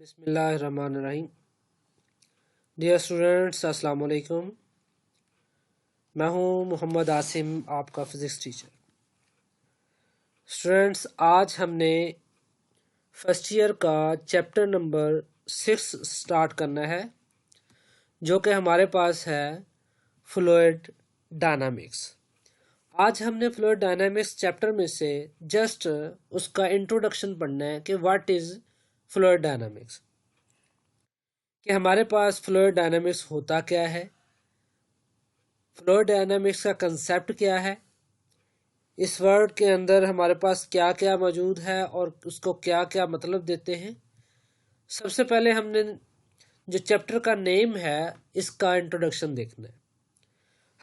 बिस्मिल्लाहिर्रहमानिर्रहीम। Dear students, अस्सलाम वालेकुम। मैं हूं मोहम्मद आसिम, आपका फ़िज़िक्स टीचर। स्टूडेंट्स, आज हमने फर्स्ट ईयर का चैप्टर नंबर 6 स्टार्ट करना है, जो कि हमारे पास है फ्लूइड डायनामिक्स। आज हमने फ्लूइड डायनामिक्स चैप्टर में से जस्ट उसका इंट्रोडक्शन पढ़ना है कि व्हाट इज़ फ्लूइड डायनामिक्स, कि हमारे पास फ्लूइड डायनामिक्स होता क्या है, फ्लूइड डायनामिक्स का कंसेप्ट क्या है, इस वर्ड के अंदर हमारे पास क्या क्या मौजूद है और उसको क्या क्या मतलब देते हैं। सबसे पहले हमने जो चैप्टर का नेम है इसका इंट्रोडक्शन देखना है।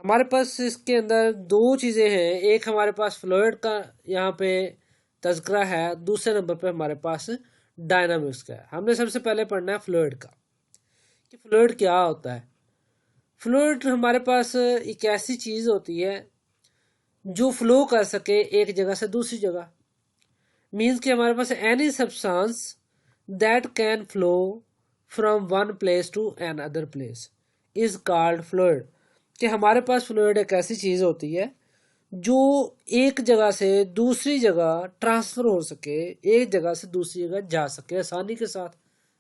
हमारे पास इसके अंदर दो चीज़ें हैं, एक हमारे पास फ्लूइड का यहाँ पे तज़किरा है, दूसरे नंबर पे हमारे पास डायनामिक्स का है। हमने सबसे पहले पढ़ना है फ्लूइड का, कि फ्लूइड क्या होता है। फ्लूइड हमारे पास एक ऐसी चीज़ होती है जो फ्लो कर सके एक जगह से दूसरी जगह। मीन्स कि हमारे पास any substance that can flow from one place to another place is called fluid. कि हमारे पास फ्लूइड एक ऐसी चीज़ होती है जो एक जगह से दूसरी जगह ट्रांसफ़र हो सके, एक जगह से दूसरी जगह जा सके आसानी के साथ।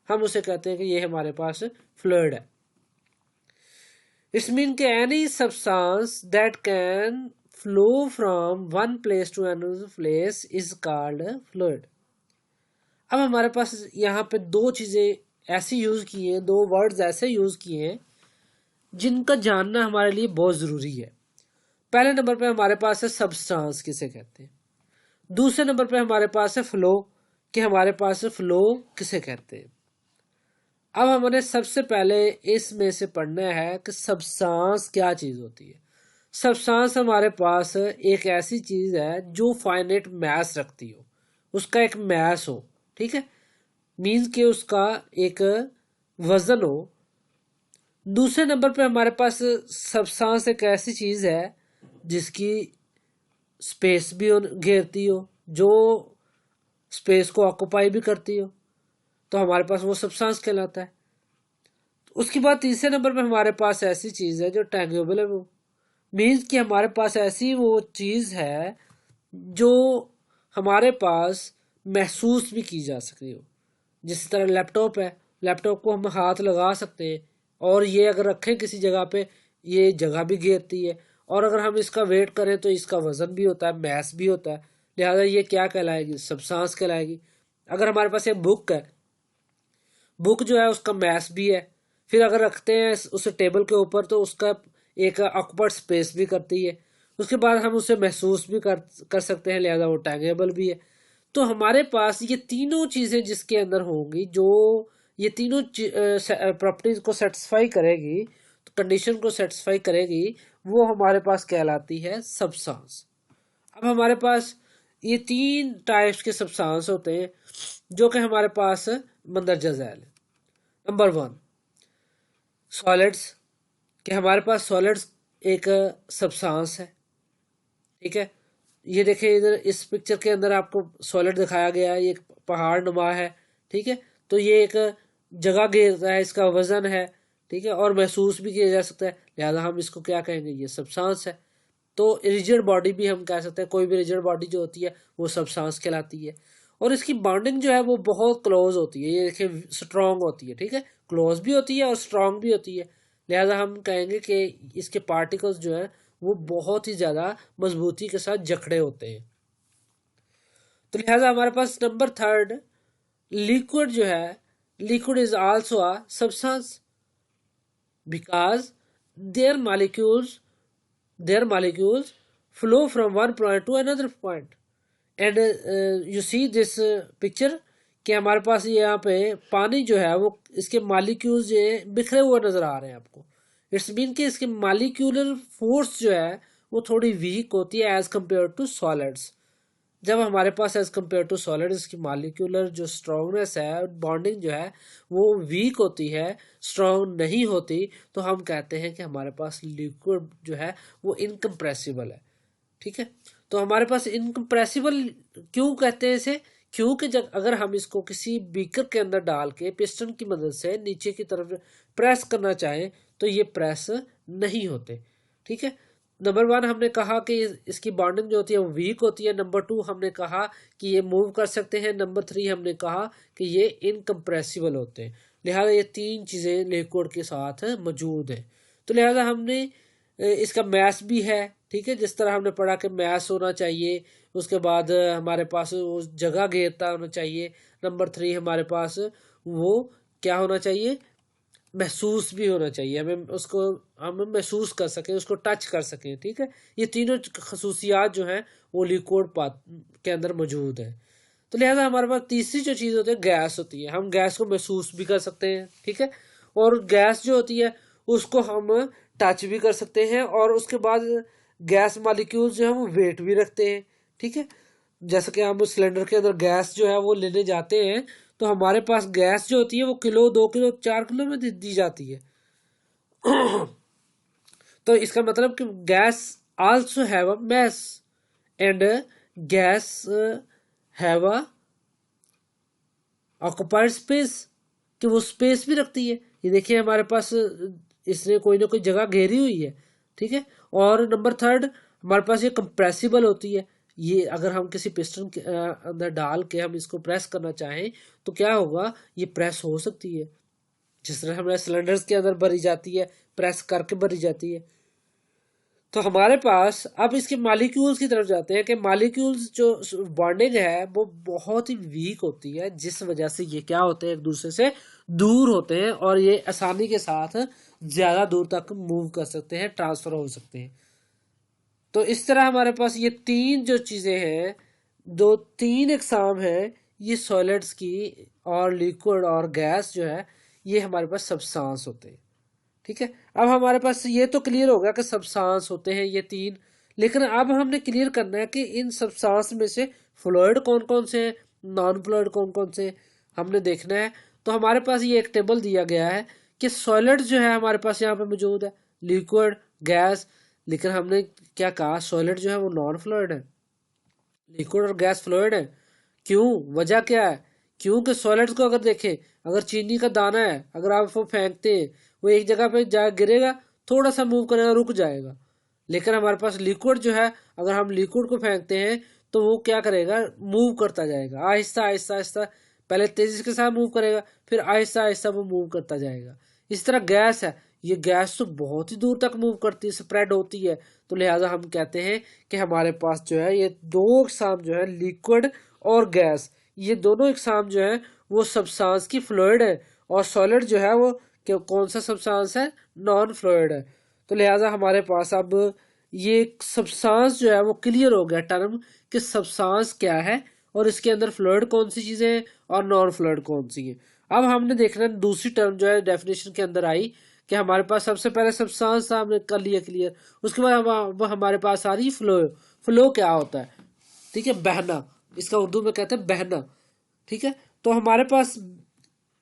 हम उसे कहते हैं कि ये हमारे पास फ्लूइड है। इट्स मीन कि any substance that can flow from one place to another place is called fluid। अब हमारे पास यहाँ पे दो चीज़ें ऐसी यूज़ की हैं, दो वर्ड्स ऐसे यूज़ किए हैं जिनका जानना हमारे लिए बहुत ज़रूरी है। पहले नंबर पे हमारे पास है सब्सटेंस, किसे कहते हैं। दूसरे नंबर पे हमारे पास है फ्लो, कि हमारे पास फ्लो किसे कहते हैं। अब हमने सबसे पहले इसमें से पढ़ना है कि सब्सटेंस क्या चीज़ होती है। सब्सटेंस हमारे पास एक ऐसी चीज़ है जो फाइनाइट मास रखती हो, उसका एक मास हो, ठीक है, मीन्स कि उसका एक वजन हो। दूसरे नंबर पे हमारे पास सब्सटेंस एक ऐसी चीज़ है जिसकी स्पेस भी घेरती हो, जो स्पेस को ऑक्यूपाई भी करती हो, तो हमारे पास वो सब्सटेंस कहलाता है। उसके बाद तीसरे नंबर पे हमारे पास ऐसी चीज़ है जो टैंजेबल है, वो मीन्स कि हमारे पास ऐसी वो चीज़ है जो हमारे पास महसूस भी की जा सकती हो। जिस तरह लैपटॉप है, लैपटॉप को हम हाथ लगा सकते हैं और ये अगर रखें किसी जगह पे, ये जगह भी घेरती है, और अगर हम इसका वेट करें तो इसका वजन भी होता है, मैस भी होता है, लिहाजा ये क्या कहलाएगी, सब्सटेंस कहलाएगी। अगर हमारे पास एक बुक है, बुक जो है उसका मैस भी है, फिर अगर रखते हैं उसे टेबल के ऊपर तो उसका एक ऑक्यूपाइड स्पेस भी करती है, उसके बाद हम उसे महसूस भी कर सकते हैं, लिहाजा वो टैंजेबल भी है। तो हमारे पास ये तीनों चीज़ें जिसके अंदर होंगी, जो ये तीनों प्रॉपर्टीज को सेटिस्फाई करेगी, तो कंडीशन को सेटिस्फाई करेगी, वो हमारे पास कहलाती है सब्सटेंस। अब हमारे पास ये तीन टाइप्स के सब्सटेंस होते हैं जो कि हमारे पास मंदरजा झैल है। नंबर 1 सॉलिड्स, कि हमारे पास सॉलिड्स एक सब्सटेंस है, ठीक है। ये देखिए इधर इस पिक्चर के अंदर आपको सॉलिड दिखाया गया है, ये एक पहाड़ नुमा है, ठीक है। तो ये एक जगह घेरता है, इसका वजन है, ठीक है, और महसूस भी किया जा सकता है, लिहाजा हम इसको क्या कहेंगे, ये सब्सटेंस है। तो रिजिड बॉडी भी हम कह सकते हैं, कोई भी रिजिड बॉडी जो होती है वो सब्सटेंस कहलाती है। और इसकी बॉन्डिंग जो है वो बहुत क्लोज होती है, ये देखिए स्ट्रॉन्ग होती है, ठीक है, क्लोज भी होती है और स्ट्रॉन्ग भी होती है, लिहाजा हम कहेंगे कि इसके पार्टिकल्स जो है वो बहुत ही ज़्यादा मजबूती के साथ जकड़े होते हैं। तो लिहाजा हमारे पास नंबर 3 लिक्विड जो है, liquid is also a substance because their molecules flow from one point to another point. And you see this picture, कि हमारे पास यहाँ पे पानी जो है वो इसके मालिक्यूल्स जो है बिखरे हुए नजर आ रहे हैं आपको। इट्स मीन कि इसके मालिक्यूलर फोर्स जो है वो थोड़ी वीक होती है एज कम्पेयर टू सॉलिड्स। जब हमारे पास एज कम्पेयर टू सॉलिड्स इसकी मालिक्यूलर जो स्ट्रॉन्गनेस है, बॉन्डिंग जो है वो वीक होती है, स्ट्रॉन्ग नहीं होती, तो हम कहते हैं कि हमारे पास लिक्विड जो है वो इनकम्प्रेसिबल है, ठीक है। तो हमारे पास इनकम्प्रेसिबल क्यों कहते हैं इसे, क्योंकि जब अगर हम इसको किसी बीकर के अंदर डाल के पिस्टन की मदद से नीचे की तरफ प्रेस करना चाहें तो ये प्रेस नहीं होते। ठीक है, नंबर 1 हमने कहा कि इसकी बॉन्डिंग जो होती है वो वीक होती है। नंबर 2 हमने कहा कि ये मूव कर सकते हैं। नंबर 3 हमने कहा कि ये इनकम्प्रेसिबल होते हैं। लिहाजा ये 3 चीज़ें लिक्विड के साथ मौजूद हैं। तो लिहाजा हमने इसका मैस भी है। ठीक है, जिस तरह हमने पढ़ा कि मैस होना चाहिए, उसके बाद हमारे पास वो जगह घेरता होना चाहिए। नंबर 3 हमारे पास वो क्या होना चाहिए, महसूस भी होना चाहिए, हमें उसको हम महसूस कर सकें, उसको टच कर सकें। ठीक है, ये तीनों खसूसियात जो हैं वो लिक्विड के अंदर मौजूद है। तो लिहाजा हमारे पास तीसरी जो चीज़ होती है गैस होती है। हम गैस को महसूस भी कर सकते हैं। ठीक है, और गैस जो होती है उसको हम टच भी कर सकते हैं, और उसके बाद गैस मालिक्यूल्स जो है वो वेट भी रखते हैं। ठीक है, जैसे कि हम सिलेंडर के अंदर गैस जो है वो लेने जाते हैं तो हमारे पास गैस जो होती है वो किलो, 2 किलो, 4 किलो में दी जाती है। तो इसका मतलब कि gas also have a mass and guys have a occupied space, कि वो स्पेस भी रखती है। ये देखिए हमारे पास इसने कोई ना कोई जगह घेरी हुई है। ठीक है, और नंबर 3 हमारे पास ये कंप्रेसिबल होती है। ये अगर हम किसी पिस्टन के अंदर डाल के हम इसको प्रेस करना चाहें तो क्या होगा, ये प्रेस हो सकती है, जिस तरह हमारे सिलेंडर्स के अंदर भरी जाती है, प्रेस करके भरी जाती है। तो हमारे पास अब इसके मालिक्यूल्स की तरफ जाते हैं कि मालिक्यूल्स जो बॉन्डिंग है वो बहुत ही वीक होती है, जिस वजह से ये क्या होते हैं, एक दूसरे से दूर होते हैं और ये आसानी के साथ ज़्यादा दूर तक मूव कर सकते हैं, ट्रांसफ़र हो सकते हैं। तो इस तरह हमारे पास ये 3 जो चीज़ें हैं, दो 3 इकसाम है ये सॉलिड्स की, और लिक्विड और गैस जो है ये हमारे पास सब्सटेंस होते हैं। ठीक है, अब हमारे पास ये तो क्लियर हो गया कि सब्सटेंस होते हैं ये 3, लेकिन अब हमने क्लियर करना है कि इन सब्सटेंस में से फ्लूइड कौन कौन से हैं, नॉन फ्लूइड कौन कौन से हमने देखना है। तो हमारे पास ये एक टेबल दिया गया है कि सॉलिड जो है हमारे पास यहाँ पे मौजूद है, लिक्विड, गैस, लेकिन हमने क्या कहा, सॉलिड जो है वो नॉन फ्लूइड है, लिक्विड और गैस फ्लूइड है। क्यों, वजह क्या है, क्योंकि सॉलिड्स को अगर देखें, अगर चीनी का दाना है, अगर आप उसको फेंकते हैं वो एक जगह पे जा गिरेगा, थोड़ा सा मूव करेगा, रुक जाएगा। लेकिन हमारे पास लिक्विड जो है, अगर हम लिक्विड को फेंकते हैं तो वो क्या करेगा, मूव करता जाएगा, आहिस्ता आहिस्ता आहिस्ता, पहले तेजी के साथ मूव करेगा, फिर आहिस्ता आहिस्ता वो मूव करता जाएगा। इस तरह गैस है, ये गैस तो बहुत ही दूर तक मूव करती है, स्प्रेड होती है। तो लिहाजा हम कहते हैं कि हमारे पास जो है ये 2 इकसाम जो है, लिक्विड और गैस, ये दोनों इकसाम जो है वो सब्सटेंस की फ्लूइड है, और सॉलिड जो है वो कौन सा सब्सटेंस है, नॉन फ्लूइड है। तो लिहाजा हमारे पास अब ये सब्सटेंस जो है वो क्लियर हो गया टर्म कि सब्सटेंस क्या है, और इसके अंदर फ्लूइड कौन सी चीज़ें हैं और नॉन फ्लूइड कौन सी है। अब हमने देखना दूसरी टर्म जो है डेफिनेशन के अंदर आई कि हमारे पास सबसे पहले सब्सटेंस था, हमने कर लिया क्लियर। उसके बाद हमारे पास आ रही फ्लो। फ्लो क्या होता है, ठीक है, बहना, इसका उर्दू में कहते हैं बहना। ठीक है, तो हमारे पास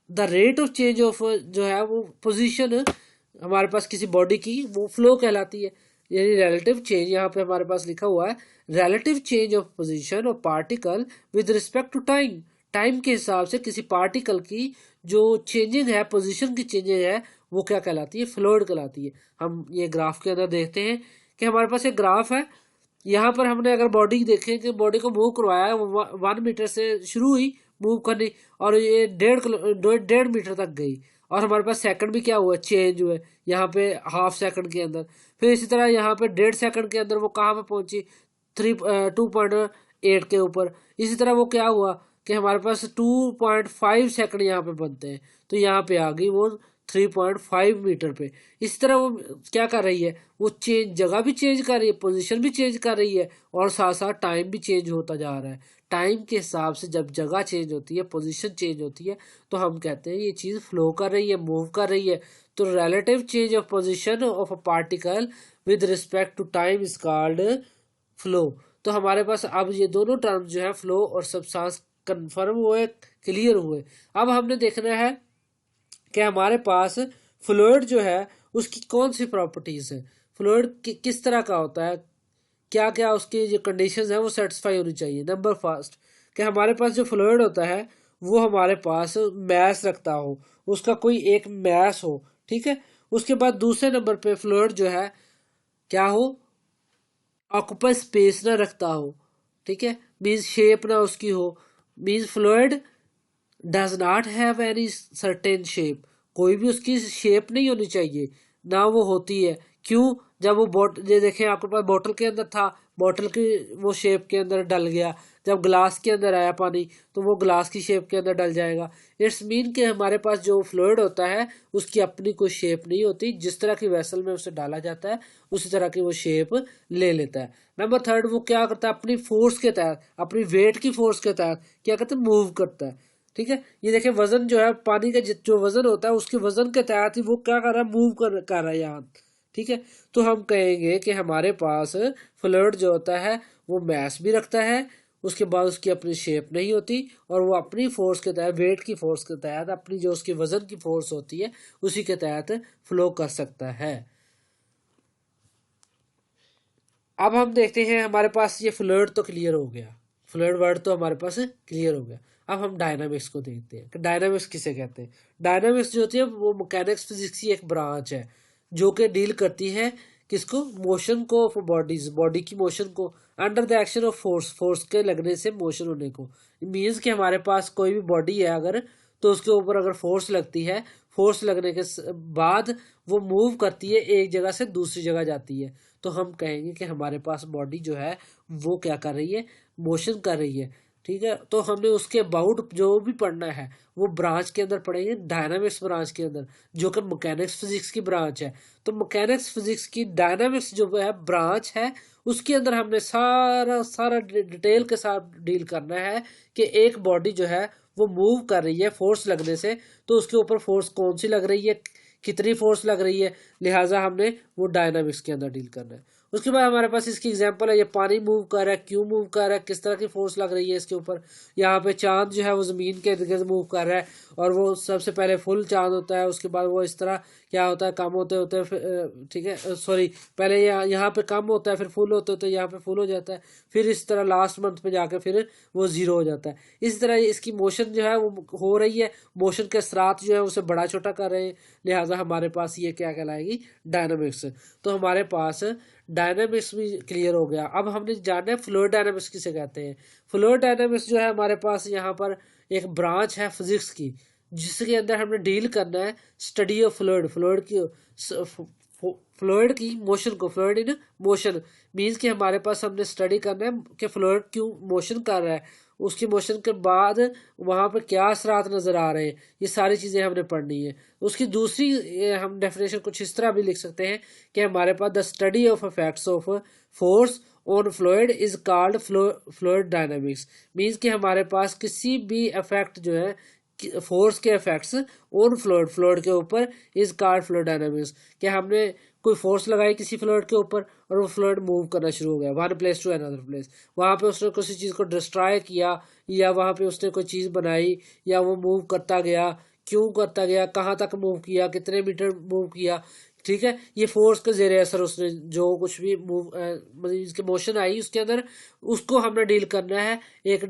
the rate of change of जो है वो पोजीशन हमारे पास किसी बॉडी की, वो फ्लो कहलाती है, यानी रिलेटिव चेंज। यहाँ पे हमारे पास लिखा हुआ है relative change of position of particle with respect to time. Time के हिसाब से किसी पार्टिकल की जो चेंजिंग है, पोजीशन की चेंजिंग है, वो क्या कहलाती है, फ्लूइड कहलाती है। हम ये ग्राफ के अंदर देखते हैं कि हमारे पास एक ग्राफ है, यहाँ पर हमने अगर बॉडी देखें कि बॉडी को मूव करवाया है, वो 1 मीटर से शुरू हुई मूव करनी, और ये 1.5 मीटर तक गई, और हमारे पास सेकंड भी क्या हुआ, चेंज हुए यहाँ पे हाफ सेकंड के अंदर। फिर इसी तरह यहाँ पे 1.5 सेकंड के अंदर वो कहाँ पे पहुंची, 2.8 के ऊपर। इसी तरह वो क्या हुआ कि हमारे पास 2.5 सेकंड यहाँ पे बनते हैं, तो यहाँ पे आ गई वो 3.5 मीटर पे। इस तरह वो क्या कर रही है, वो चेंज, जगह भी चेंज कर रही है, पोजीशन भी चेंज कर रही है, और साथ साथ टाइम भी चेंज होता जा रहा है। टाइम के हिसाब से जब जगह चेंज होती है, पोजीशन चेंज होती है, तो हम कहते हैं ये चीज़ फ्लो कर रही है, मूव कर रही है। तो relative change of position of a particle with respect to time is called flow. तो हमारे पास अब ये दोनों टर्म जो है, फ्लो और सब्सटेंस, कंफर्म हुए, क्लियर हुए। अब हमने देखना है कि हमारे पास फ्लूइड जो है उसकी कौन सी प्रॉपर्टीज है, फ्लूइड किस तरह का होता है, क्या क्या उसकी जो कंडीशंस है वो सेटिस्फाई होनी चाहिए। नंबर फर्स्ट कि हमारे पास जो फ्लूइड होता है वो हमारे पास मैस रखता हो, उसका कोई एक मैस हो, ठीक है। उसके बाद दूसरे नंबर पे फ्लूइड जो है क्या हो, ऑक्यूपाई स्पेस ना रखता हो, ठीक है, मीन्स शेप ना उसकी हो, means fluid does not have any certain shape, कोई भी उसकी शेप नहीं होनी चाहिए, ना वो होती है। क्यों? जब वो ये देखें आपके पास बोतल के अंदर था, बोतल की वो शेप के अंदर डल गया, जब ग्लास के अंदर आया पानी तो वो ग्लास की शेप के अंदर डल जाएगा। इट्स मीन कि हमारे पास जो फ्लूइड होता है उसकी अपनी कोई शेप नहीं होती, जिस तरह की वेसल में उसे डाला जाता है उसी तरह की वो शेप ले लेता है। नंबर थर्ड, वो क्या करता है, अपनी फोर्स के तहत, अपनी वेट की फोर्स के तहत क्या करता है, मूव करता है, ठीक है। ये देखिए वजन जो है पानी का जो वजन होता है उसके वजन के तहत ही वो क्या कर रहा है, मूव कर रहा है यहाँ, ठीक है। तो हम कहेंगे कि हमारे पास फ्लूइड जो होता है वो मैस भी रखता है, उसके बाद उसकी अपनी शेप नहीं होती और वो अपनी फोर्स के तहत, वेट की फोर्स के तहत, अपनी जो उसकी वजन की फोर्स होती है उसी के तहत फ्लो कर सकता है। अब हम देखते हैं, हमारे पास ये फ्लूइड तो क्लियर हो गया, फ्लूइड वर्ड तो हमारे पास क्लियर हो गया। अब हम डायनामिक्स को देखते हैं कि डायनामिक्स किसे कहते हैं। डायनामिक्स जो होती है वो मैकेनिक्स फिजिक्स की एक ब्रांच है जो कि डील करती है किसको, मोशन को ऑफ बॉडीज, बॉडी की मोशन को, under the action of force, force के लगने से मोशन होने को। मीन्स कि हमारे पास कोई भी बॉडी है अगर, तो उसके ऊपर अगर फोर्स लगती है, फोर्स लगने के बाद वो मूव करती है, एक जगह से दूसरी जगह जाती है, तो हम कहेंगे कि हमारे पास बॉडी जो है वो क्या कर रही है, मोशन कर रही है, ठीक है। तो हमने उसके अबाउट जो भी पढ़ना है वो ब्रांच के अंदर पढ़ेंगे, डायनामिक्स ब्रांच के अंदर, जो कि मैकेनिक्स फिजिक्स की ब्रांच है। तो मैकेनिक्स फिजिक्स की डायनामिक्स जो है ब्रांच है, उसके अंदर हमने सारा सारा डिटेल के साथ डील करना है कि एक बॉडी जो है वो मूव कर रही है फोर्स लगने से, तो उसके ऊपर फोर्स कौन सी लग रही है, कितनी फोर्स लग रही है, लिहाजा हमने वो डायनामिक्स के अंदर डील करना है। उसके बाद हमारे पास इसकी एग्जांपल है, ये पानी मूव कर रहा है, क्यों मूव कर रहा है, किस तरह की फोर्स लग रही है इसके ऊपर। यहाँ पे चांद जो है वो जमीन के इर्द गिर्द मूव कर रहा है और वो सबसे पहले फुल चांद होता है, उसके बाद वो इस तरह क्या होता है, कम होते होते, ठीक है, सॉरी, पहले यहाँ पे कम होता है, फिर फुल होते होते यहाँ पे फुल हो जाता है, फिर इस तरह लास्ट मंथ पे जाके फिर वो जीरो हो जाता है। इसी तरह इसकी मोशन जो है वो हो रही है, मोशन के असरात जो है उसे बड़ा छोटा कर रहे हैं, लिहाजा हमारे पास ये क्या कहलाएगी, डायनामिक्स। तो हमारे पास डायनामिक्स भी क्लियर हो गया। अब हमने जानना है फ्लूइड डायनामिक्स किसे कहते हैं। फ्लूइड डायनामिक्स जो है हमारे पास यहाँ पर एक ब्रांच है फिजिक्स की, जिसके अंदर हमने डील करना है स्टडी ऑफ फ्लूइड, फ्लूइड की मोशन को, फ्लूइड इन मोशन, मीन्स कि हमारे पास हमने स्टडी करना है कि फ्लूइड क्यों मोशन कर रहा है, उसकी मोशन के बाद वहाँ पे क्या असरात नज़र आ रहे हैं, ये सारी चीज़ें हमने पढ़नी है। उसकी दूसरी हम डेफिनेशन कुछ इस तरह भी लिख सकते हैं कि हमारे पास the study of effects of force on fluid is called fluid dynamics, means कि हमारे पास किसी भी इफेक्ट जो है, फोर्स के इफेक्ट्स ऑन फ्लूइड, फ्लूइड के ऊपर इज कॉल्ड फ्लूइड डायनामिक्स, कि हमने कोई फोर्स लगाई किसी फ्लूइड के ऊपर और वो फ्लूइड मूव करना शुरू हो गया one place to another place, वहाँ पे उसने किसी चीज़ को डिस्ट्रॉय किया या वहाँ पे उसने कोई चीज़ बनाई या वो मूव करता गया, क्यों करता गया, कहाँ तक मूव किया, कितने मीटर मूव किया, ठीक है। ये फोर्स के जेर असर उसने जो कुछ भी मूव मतलब इसके मोशन आई उसके अंदर, उसको हमने डील करना है एक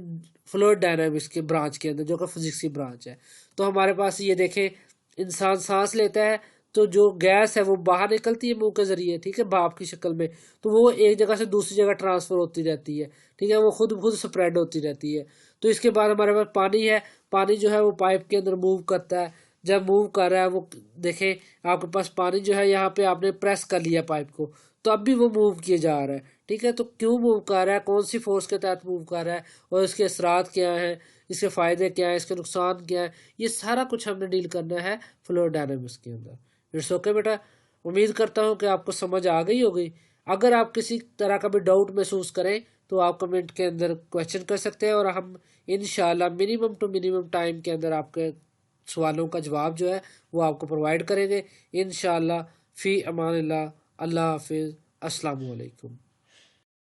फ्लूइड डायनामिक्स के ब्रांच के अंदर, जो कि फिजिक्स की ब्रांच है। तो हमारे पास ये देखें, इंसान सांस लेता है तो जो गैस है वो बाहर निकलती है मुंह के जरिए, ठीक है, भाप की शक्ल में, तो वो एक जगह से दूसरी जगह ट्रांसफर होती रहती है, ठीक है, वो खुद स्प्रेड होती रहती है। तो इसके बाद हमारे पास पानी है, पानी जो है वो पाइप के अंदर मूव करता है, जब मूव कर रहा है वो देखें आपके पास पानी जो है यहाँ पे आपने प्रेस कर लिया पाइप को, तो अब भी वो मूव किए जा रहा है, ठीक है। तो क्यों मूव कर रहा है, कौन सी फोर्स के तहत मूव कर रहा है और इसके असरात क्या हैं, इसके फ़ायदे क्या हैं, इसके नुकसान क्या हैं, ये सारा कुछ हमने डील करना है फ्लूइड डायनामिक्स के अंदर। इट्स ओके बेटा, उम्मीद करता हूँ कि आपको समझ आ गई होगी। अगर आप किसी तरह का भी डाउट महसूस करें तो आप कमेंट के अंदर क्वेश्चन कर सकते हैं और हम इंशाल्लाह मिनिमम टू मिनिमम टाइम के अंदर आपके सवालों का जवाब जो है वो आपको प्रोवाइड करेंगे इंशाल्लाह। फ़ी अमानिल्लाह, अल्लाह हाफिज़, अस्सलामु अलैकुम।